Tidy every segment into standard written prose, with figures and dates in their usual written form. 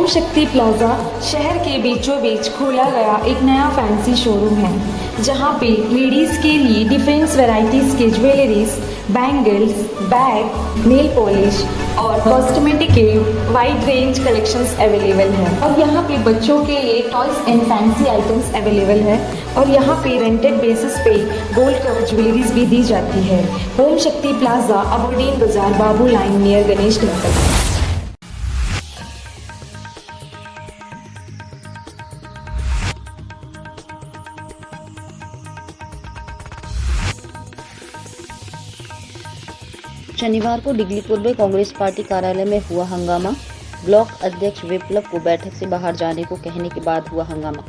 ओम शक्ति प्लाजा शहर के बीचों बीच खोला गया एक नया फैंसी शोरूम है जहां पे लेडीज़ के लिए डिफरेंट वैरायटीज़ के jewelleries, bangles, bag, nail polish और कॉस्मेटिक के वाइड रेंज कलेक्शंस अवेलेबल है। और यहाँ पे बच्चों के लिए toys and fancy items available है और यहाँ पे रेंटेड बेसिस पे गोल्ड कवर ज्वेलरीज भी दी जाती है। ओम शक्ति प्लाजा, अबोडीन बाजार, बाबू लाइन नियर गणेश टेम्पल। शनिवार को डिगलीपुर में कांग्रेस पार्टी कार्यालय में हुआ हंगामा। ब्लॉक अध्यक्ष विप्लव को बैठक से बाहर जाने को कहने के बाद हुआ हंगामा।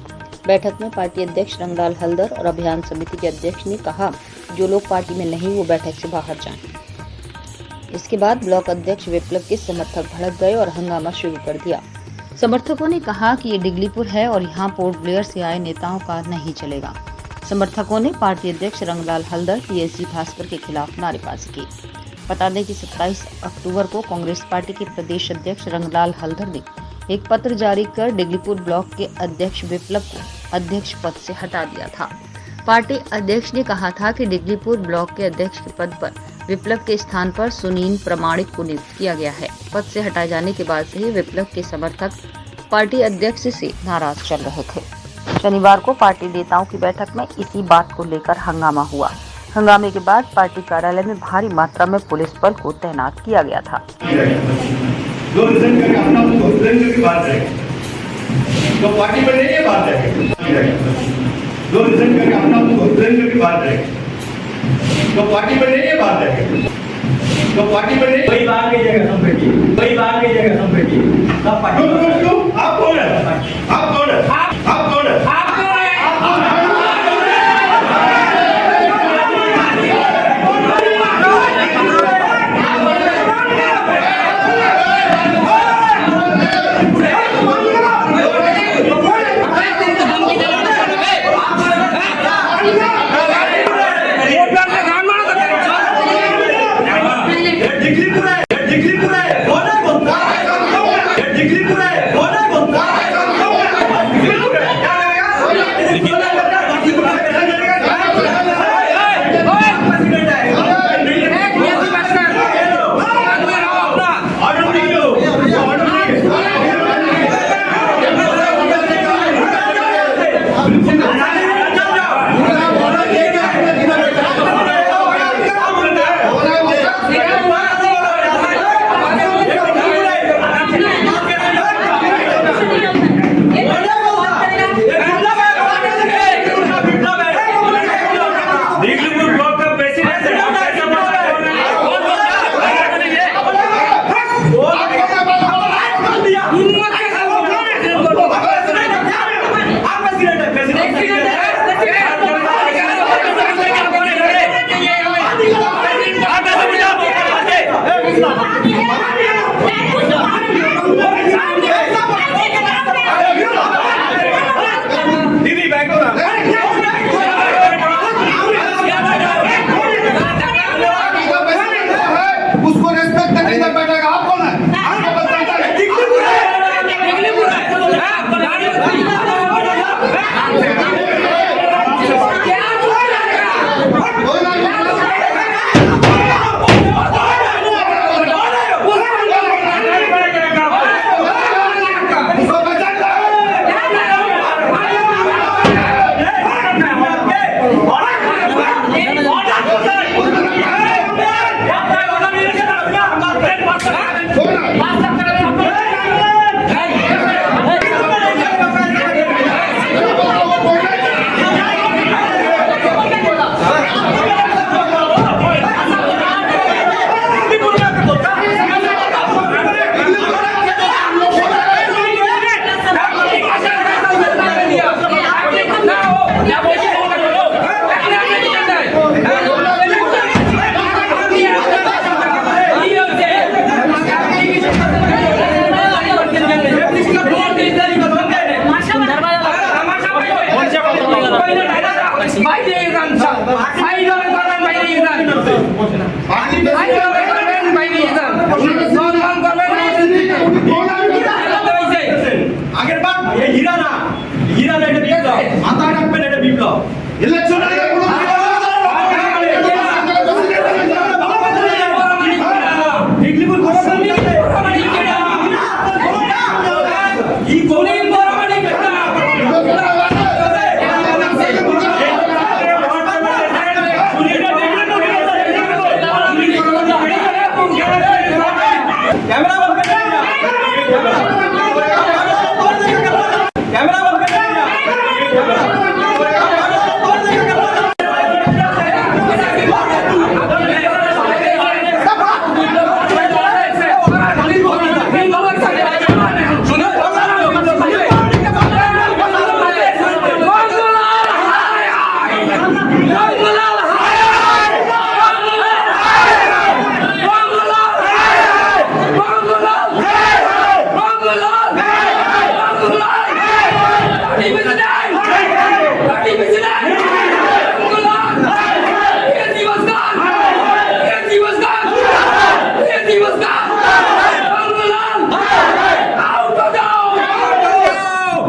बैठक में पार्टी अध्यक्ष रंगलाल हल्दर और अभियान समिति के अध्यक्ष ने कहा जो लोग पार्टी में नहीं वो बैठक से बाहर जाएं। इसके बाद ब्लॉक अध्यक्ष विप्लव के समर्थक भड़क गए और हंगामा शुरू कर दिया। समर्थकों ने कहा कि ये डिगलीपुर है और यहाँ पोर्ट ब्लेयर से आए नेताओं का नहीं चलेगा। समर्थकों ने पार्टी अध्यक्ष रंगलाल हल्दर, पीएसजी भास्कर के खिलाफ नारेबाजी की। बता दें कि 27 अक्टूबर को कांग्रेस पार्टी के प्रदेश अध्यक्ष रंगलाल हल्दर ने एक पत्र जारी कर डिगलीपुर ब्लॉक के अध्यक्ष विप्लव को अध्यक्ष पद से हटा दिया था। पार्टी अध्यक्ष ने कहा था कि डिगलीपुर ब्लॉक के अध्यक्ष के पद पर विप्लव के स्थान पर सुनील प्रमाणिक को नियुक्त किया गया है। पद से हटाए जाने के बाद से ही विप्लव के समर्थक पार्टी अध्यक्ष से नाराज चल रहे थे। शनिवार को पार्टी नेताओं की बैठक में इसी बात को लेकर हंगामा हुआ। हंगामे के बाद पार्टी कार्यालय में भारी मात्रा में पुलिस बल को तैनात किया गया था। जो रिजाइन करके अपना उसको रिजाइन करके बाहर जाएगा, तो पार्टी में नहीं है बाहर जाएगा। जो रिजाइन करके अपना उसको रिजाइन करके बाहर जाएगा, तो पार्टी में नहीं है बाहर जाएगा। तो पार्टी में नहीं, वही बाहर की जगह संपत्ति, वही बाहर की जगह संपत्ति। सब पार्टी क्यों आप कौन है? आप कौन है? आप कौन है? उसको रेस्पेक्ट नहीं कर बैठेगा। आप कौन है? सुनील बोरावणी कैमरा बंद कर कैमरा बंद कर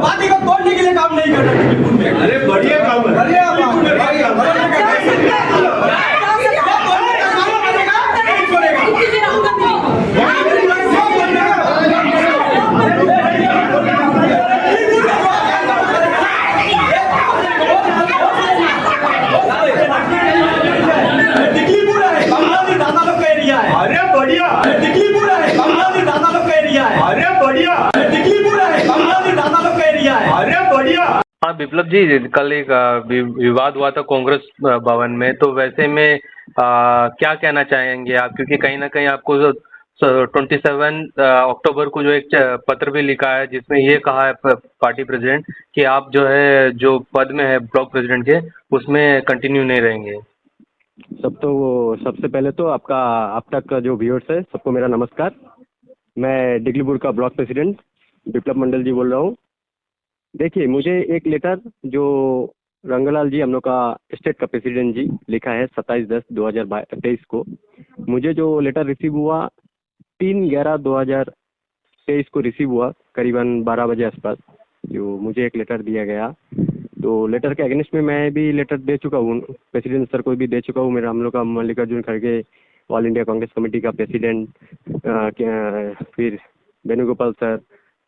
पार्टी को तोड़ने के लिए काम नहीं कर रहे। अरे बढ़िया काम है। दिल्लीपुर है बंगाली दादा लोग का एरिया है। अरे बढ़िया। दिल्लीपुर है बंगाली दादा लोग का एरिया है। अरे बढ़िया। दिल्लीपुर है बंगाली दादा लोग का एरिया है। अरे बढ़िया। हाँ बिप्लब जी, कल एक विवाद हुआ था कांग्रेस भवन में, तो वैसे में क्या कहना चाहेंगे आप, क्योंकि कहीं ना कहीं आपको 27 अक्टूबर को जो एक पत्र भी लिखा है जिसमें ये कहा है पार्टी प्रेसिडेंट कि आप जो है जो पद में है ब्लॉक प्रेसिडेंट के उसमें कंटिन्यू नहीं रहेंगे। सबसे पहले तो आपका अब तक का जो व्यूअर्स है सबको मेरा नमस्कार। मैं डिगलीपुर का ब्लॉक प्रेसिडेंट विप्लव मंडल जी बोल रहा हूँ। देखिए, मुझे एक लेटर जो रंगलाल जी हम लोग का स्टेट का प्रेसिडेंट जी लिखा है 27/10/2023 को, मुझे जो लेटर रिसीव हुआ 3/11/2023 को रिसीव हुआ करीबन 12 बजे आसपास, जो मुझे एक लेटर दिया गया। तो लेटर के अगेंस्ट में मैं भी लेटर दे चुका हूँ, प्रेसिडेंट सर को भी दे चुका हूँ। मेरा हम लोग का मल्लिकार्जुन खड़गे ऑल इंडिया कांग्रेस कमेटी का प्रेसिडेंट, फिर वेणुगोपाल सर,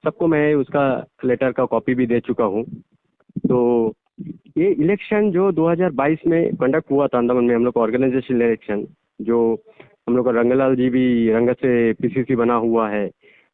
सबको मैं उसका लेटर का कॉपी भी दे चुका हूँ। तो ये इलेक्शन जो 2022 में कंडक्ट हुआ था अंडमान में, हम लोग का ऑर्गेनाइजेशन इलेक्शन, जो हम लोग का रंगलाल जी भी रंगत से पीसीसी बना हुआ है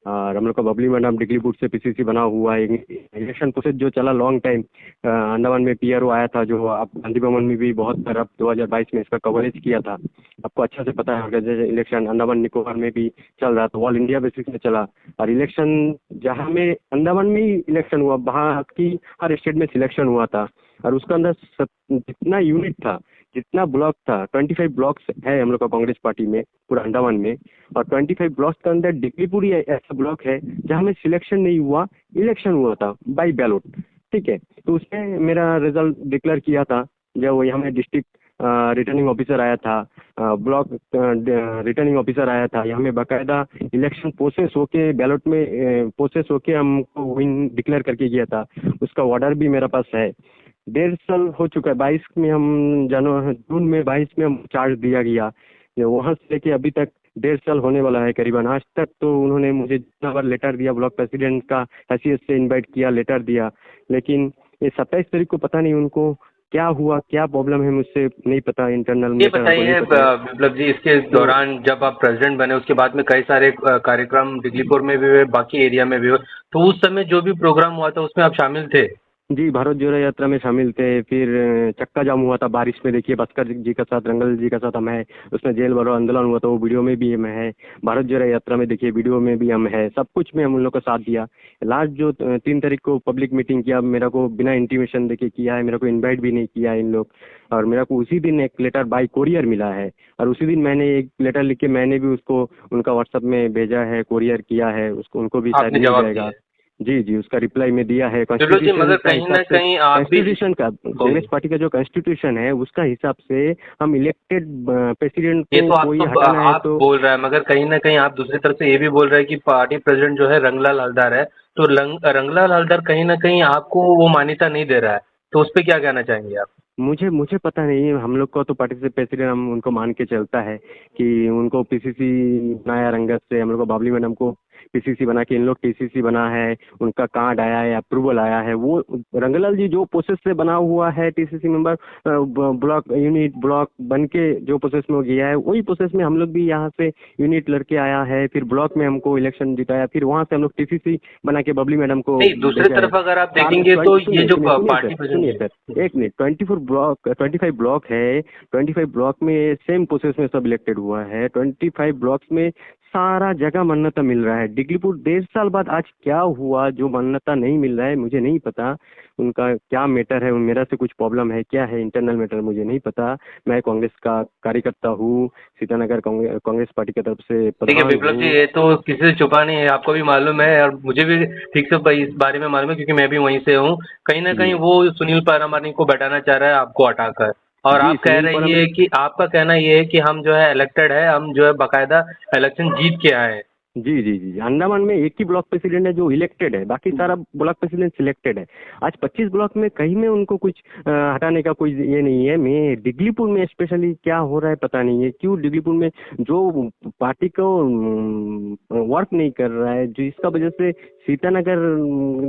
और हम लोग का बबली मैडम डिगलीपुर से पीसीसी बना हुआ है। इलेक्शन प्रोसेस जो चला लॉन्ग टाइम, अंडमान में पीआरओ आया था, जो आप गांधी भवन में भी बहुत तरफ 2022 में इसका कवरेज किया था, आपको अच्छा से पता है। इलेक्शन अंडमान निकोबार में भी चल रहा था, ऑल इंडिया बेसिस में चला, और इलेक्शन जहाँ में अंडमान में ही इलेक्शन हुआ, वहाँ की हर स्टेट में सिलेक्शन हुआ था। और उसका अंदर जितना यूनिट था, जितना ब्लॉक था, 25 ब्लॉक्स है हम लोग का कांग्रेस पार्टी में पूरा अंडमान में, और 25 ब्लॉक्स के अंदर डिगलीपुर ही ऐसा ब्लॉक है जहाँ में सिलेक्शन नहीं हुआ, इलेक्शन हुआ था बाई बैलेट। ठीक है, तो उसमें मेरा रिजल्ट डिक्लेयर किया था। जब यहाँ में डिस्ट्रिक्ट रिटर्निंग ऑफिसर आया था, ब्लॉक रिटर्निंग ऑफिसर आया था, यहाँ में बाकायदा इलेक्शन प्रोसेस होके बैलेट में प्रोसेस होके हमको विन डिक्लेयर करके गया था। उसका ऑर्डर भी मेरे पास है। 1.5 साल हो चुका है, 22 में हम जून में 22 में हम चार्ज दिया गया, वहाँ से लेके अभी तक 1.5 साल होने वाला है करीबन। आज तक तो उन्होंने मुझे जितना बार लेटर दिया, ब्लॉक प्रेसिडेंट का हैसियत से इनवाइट किया, लेटर दिया, लेकिन ये 27 तारीख को पता नहीं उनको क्या हुआ, क्या प्रॉब्लम है, मुझसे नहीं पता। इंटरनल ये बताइए विप्लव जी, इसके दौरान जब आप प्रेसिडेंट बने उसके बाद में कई सारे कार्यक्रम डिगलीपुर में भी हुए, बाकी एरिया में भी हुए, तो उस समय जो भी प्रोग्राम हुआ था उसमें आप शामिल थे? जी, भारत जोड़ो यात्रा में शामिल थे। फिर चक्का जाम हुआ था बारिश में, देखिए भास्कर जी का साथ, रंगल जी का साथ हम है, उसमें जेल भरो आंदोलन हुआ था, वो वीडियो में भी हम है। भारत जोड़ो यात्रा में देखिए वीडियो में भी हम है, सब कुछ में हम उन लोग का साथ दिया। लास्ट जो 3 तारीख को पब्लिक मीटिंग किया, मेरा को बिना इंटीमेशन देके किया है, मेरा को इन्वाइट भी नहीं किया है इन लोग, और मेरा को उसी दिन एक लेटर बाई कोरियर मिला है, और उसी दिन मैंने एक लेटर लिख के मैंने भी उसको उनका व्हाट्सएप में भेजा है, कोरियर किया है उसको, उनको भी शायद मिल जाएगा। जी जी, उसका रिप्लाई में दिया है। मगर कहीं ना कहीं कॉन्स्टिट्यूशन का, कांग्रेस पार्टी का जो कॉन्स्टिट्यूशन है उसका हिसाब से हम इलेक्टेड प्रेसिडेंट ये को तो कोई आप हटाना है तो बोल रहा है, मगर कहीं ना कहीं आप दूसरी तरफ से ये भी बोल रहे हैं कि पार्टी प्रेसिडेंट जो है रंगलाल हलदर है, तो रंगलाल हलदर कहीं ना कहीं आपको वो मान्यता नहीं दे रहा है, तो उस पर क्या कहना चाहेंगे आप? मुझे पता नहीं है। हम लोग को तो पार्टी से प्रेसिडेंट हम उनको मान के चलता है कि उनको पीसीसी बनाया रंगत से, हम लोग को बाबली मैडम को पीसीसी बना के इन लोग टीसीसी बना है, उनका कार्ड आया है, अप्रूवल आया है, वो रंगलाल जी जो प्रोसेस से बना हुआ है TCC member block unit block बन के जो प्रोसेस में गया है, वही प्रोसेस में हम लोग भी यहाँ से यूनिट लड़के आया है, फिर ब्लॉक में हमको इलेक्शन जिताया, फिर वहाँ से हम लोग टीसीसी बना के बबली मैडम को नहीं, दूसरी तरफ अगर आप देखेंगे तो ये जो पार्टी सुनिए सर एक मिनट, 25 ब्लॉक है, 25 ब्लॉक में सेम प्रोसेस में सब इलेक्टेड हुआ है, 25 ब्लॉक्स में सारा जगह मान्यता मिल रहा है। डिग्लीपुर 1.5 साल बाद आज क्या हुआ जो मान्यता नहीं मिल रहा है मुझे नहीं पता, उनका क्या मैटर है, मेरा से कुछ प्रॉब्लम है, क्या है इंटरनल मैटर मुझे नहीं पता। मैं कांग्रेस का कार्यकर्ता हूँ, सीतानगर कांग्रेस पार्टी की तरफ से ठीक है विप्लव जी, ये तो किसी से छुपा नहीं है, आपको भी मालूम है और मुझे भी ठीक से इस बारे में मालूम है क्योंकि मैं भी वहीं से हूँ। कहीं ना कहीं वो सुनील परमानी को बैठाना चाह रहा है आपको हटाकर, और आप कह रही है कि आपका कहना ये है कि हम जो है इलेक्टेड है, हम जो है बाकायदा इलेक्शन जीत के आए हैं। जी जी जी, अंडमान में एक ही ब्लॉक प्रेसिडेंट है जो इलेक्टेड है, बाकी सारा ब्लॉक प्रेसिडेंट सिलेक्टेड है। आज 25 ब्लॉक में कहीं में उनको कुछ हटाने का कोई ये नहीं है। मैं डिग्लीपुर में स्पेशली क्या हो रहा है पता नहीं है, क्यों डिग्लीपुर में जो पार्टी को वर्क नहीं कर रहा है, जिसका वजह से सीतानगर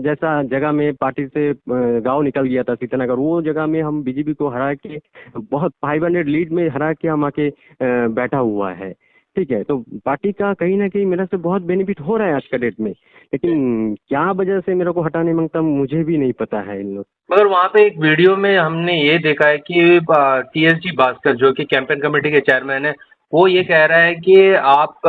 जैसा जगह में पार्टी से गांव निकल गया था सीतानगर, वो जगह में हम बीजेपी को हरा के बहुत 500 लीड में हरा के हम आके बैठा हुआ है। ठीक है, तो पार्टी का कहीं ना कहीं मेरा से बहुत बेनिफिट हो रहा है आज का डेट में, लेकिन क्या वजह से मेरे को हटाने मांगता मुझे भी नहीं पता है इन लोग। मगर वहाँ पे एक वीडियो में हमने ये देखा है कि टीएसजी भास्कर जो कि कैंपेन कमेटी के चेयरमैन है, वो ये कह रहा है कि आप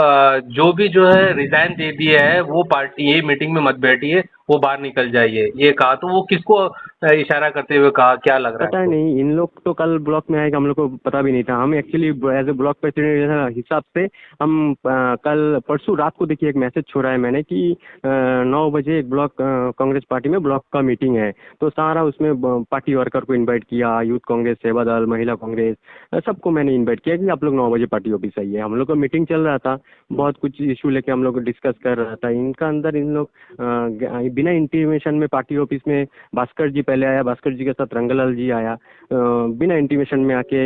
जो भी जो है रिजाइन दे दिया है वो पार्टी ये मीटिंग में मत बैठिए, वो बाहर निकल जाइए, ये कहा। तो वो किसको इशारा करते हुए कहा, क्या लग रहा है? पता नहीं, इन लोग तो कल ब्लॉक में आएगा, हम लोग को पता भी नहीं था। हम actually as a block president हिसाब से हम कल परसों रात को देखिए एक मैसेज छोड़ा है मैंने कि 9 बजे एक ब्लॉक कांग्रेस पार्टी में ब्लॉक का मीटिंग है, तो सारा उसमें पार्टी वर्कर को इन्वाइट किया, यूथ कांग्रेस, सेवा दल, महिला कांग्रेस, सबको मैंने इन्वाइट किया कि आप लोग 9 बजे पार्टी ऑफिस आइए। हम लोग का मीटिंग चल रहा था, बहुत कुछ इशू लेके हम लोग डिस्कस कर रहा था। इनका अंदर इन लोग बिना इंटीमेशन में पार्टी ऑफिस में भास्कर जी पहले आया, भास्कर जी के साथ रंगलाल जी आया, बिना इंटीमेशन में आके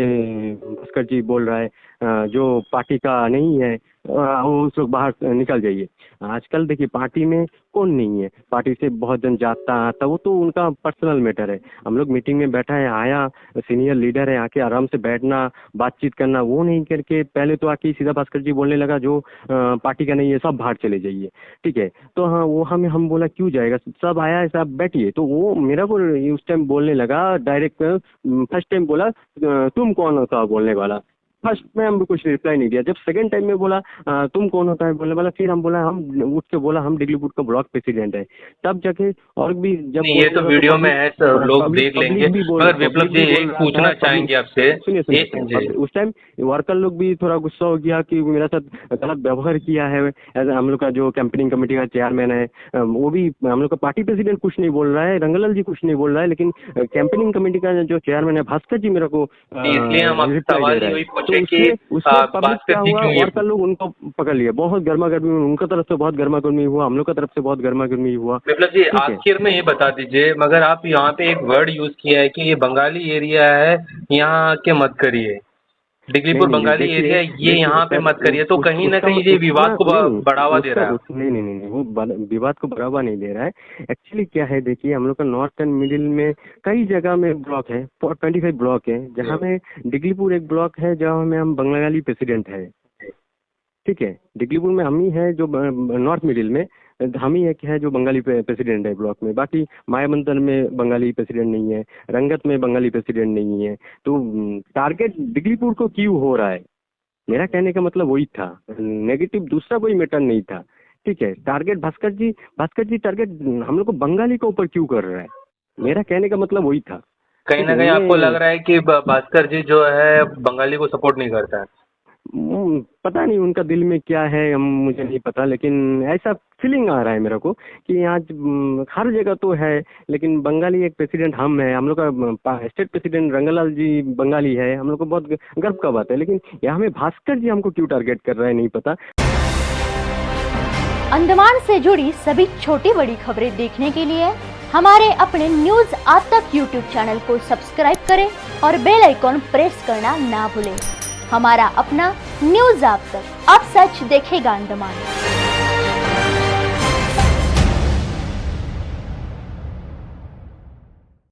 भास्कर जी बोल रहा है जो पार्टी का नहीं है वो उस लोग बाहर निकल जाइए। आजकल देखिए पार्टी में कौन नहीं है, पार्टी से बहुत जन जाता आता, वो तो उनका पर्सनल मैटर है। हम लोग मीटिंग में बैठा है, आया सीनियर लीडर है, आके आराम से बैठना बातचीत करना, वो नहीं करके पहले तो आके सीधा भास्कर जी बोलने लगा जो पार्टी का नहीं है सब बाहर चले जाइए। ठीक है, तो हाँ वो हम बोला क्यों जाएगा, सब आया है सब बैठिए। तो वो मेरा को उस टाइम बोलने लगा डायरेक्ट, फर्स्ट टाइम बोला तुम कौन होता हो बोलने वाला, फर्स्ट में हम कुछ रिप्लाई नहीं दिया। जब सेकंड टाइम में बोला तुम कौन होता है बोलने वाला, फिर हम बोला, हम उठ के बोला हम डिग्लीपुर का ब्लॉक प्रेसिडेंट है। तब जाके और भी जब ये तो वीडियो में है तो लोग देख लेंगे। मगर विप्लव जी एक पूछना चाहेंगे आपसे, सुनिए उस टाइम वर्कर लोग भी थोड़ा गुस्सा हो गया कि मेरा साथ गलत व्यवहार किया है। हम लोग का जो कैंपेनिंग कमेटी का चेयरमैन है वो भी, हम लोग का पार्टी प्रेसिडेंट कुछ नहीं बोल रहा है, रंगलाल जी कुछ नहीं बोल रहा है, लेकिन कैंपेनिंग कमेटी का जो चेयरमैन है भास्कर जी मेरे को इसलिए हम वर्कर लोग उनको पकड़ लिए, बहुत गर्मा गर्मी, उनका तरफ से बहुत गर्मा गर्मी हुआ, हम लोग का तरफ से बहुत गर्मा गर्मी हुआ। विप्लव जी आखिर में ये बता दीजिए, मगर आप यहाँ पे एक वर्ड यूज किया है कि ये बंगाली एरिया है, यहाँ के मत करिए, डिग्लीपुर बंगाली एरिया ये यहाँ पे मत करिए, तो कहीं ना कहीं ये विवाद को बढ़ावा दे रहा है। नहीं, वो विवाद को बढ़ावा नहीं दे रहा है। एक्चुअली क्या है देखिए, हम लोग का नॉर्थ एंड मिडिल में कई जगह में ब्लॉक है, 25 ब्लॉक है, जहाँ में डिग्लीपुर एक ब्लॉक है जहाँ में हम बंगाली प्रेसिडेंट है। ठीक है, डिग्लीपुर में हम ही है जो नॉर्थ मिडिल में हम ही एक है जो बंगाली प्रेसिडेंट है ब्लॉक में, बाकी मायाबंदर में बंगाली प्रेसिडेंट नहीं है, रंगत में बंगाली प्रेसिडेंट नहीं है। तो टारगेट डिग्लीपुर को क्यों हो रहा है, मेरा कहने का मतलब वही था, नेगेटिव दूसरा कोई मैटर नहीं था। ठीक है, टारगेट भास्कर जी टारगेट हम लोग को बंगाली के ऊपर क्यों कर रहा है, मेरा कहने का मतलब वही था। कहीं ना कहीं आपको लग रहा है कि भास्कर जी जो है बंगाली को सपोर्ट नहीं करता है। पता नहीं उनका दिल में क्या है, मुझे नहीं पता, लेकिन ऐसा फीलिंग आ रहा है मेरे को कि आज हर जगह तो है, लेकिन बंगाली एक प्रेसिडेंट हम है, हम लोग का स्टेट प्रेसिडेंट रंगलाल जी बंगाली है, हम लोग को बहुत गर्व का बात है, लेकिन यहाँ में भास्कर जी हमको क्यों टारगेट कर रहा है नहीं पता। अंडमान से जुड़ी सभी छोटी बड़ी खबरें देखने के लिए हमारे अपने न्यूज आज तक यूट्यूब चैनल को सब्सक्राइब करें और बेल आइकॉन प्रेस करना ना भूलें। हमारा अपना न्यूज आज तक, अब सच देखेगा अंडमान।